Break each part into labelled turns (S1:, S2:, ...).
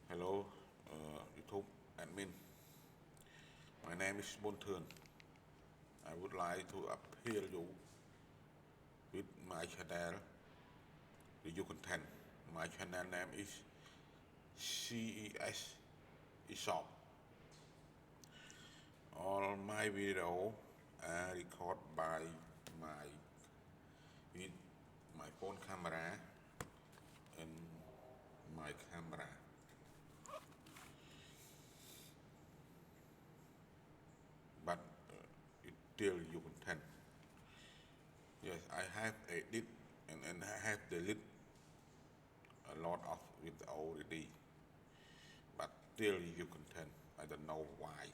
S1: Hello, YouTube admin. My name is Bonthern. I would like to appeal you with my channel review content. My channel name is CES-ESHOP. All my video are recorded by with my phone camera and my camera. But it still you content. Yes, I have edit and I have deleted a lot of it already. But still you content. I don't know why.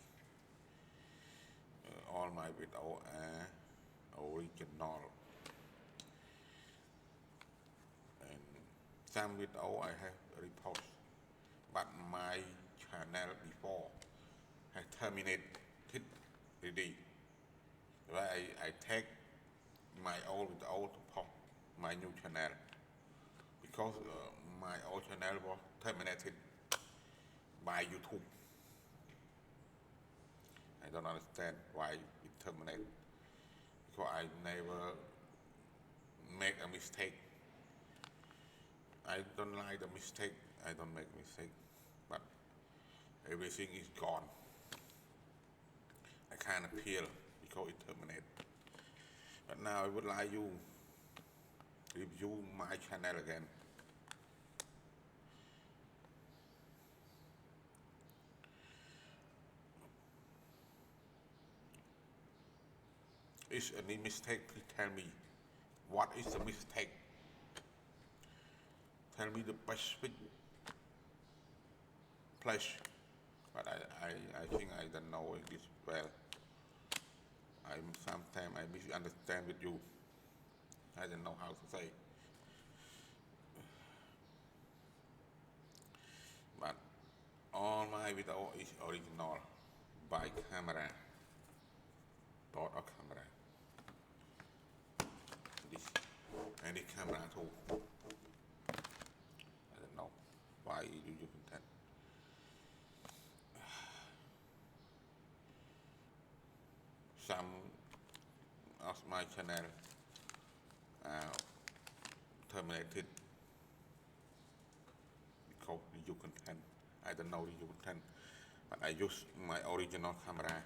S1: All my video are original. And some video I have repost. But my channel before has terminated already. I take my old video to post my new channel because my old channel was terminated by YouTube. I don't understand why it terminated because I never make a mistake. I don't like the mistake. I don't make mistake, but everything is gone. I can't appeal because it terminated. But now I would like you review my channel again. Is any mistake? Please tell me. What is the mistake? Tell me the specific place. But I think I don't know English well. Sometimes I misunderstand with you. I don't know how to say. But all my video is original by camera. Bought a camera. This any camera too. I don't know why do you content. Some of my channel terminated because you content. I don't know you content, but I use my original camera.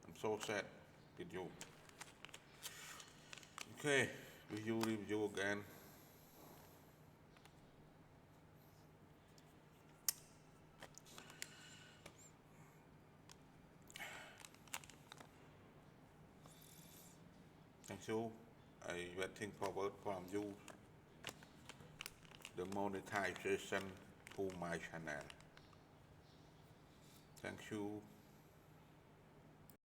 S1: I'm so sad with you. Okay, will you review again? Thank you. I waiting forward from you the monetization to my channel. Thank you.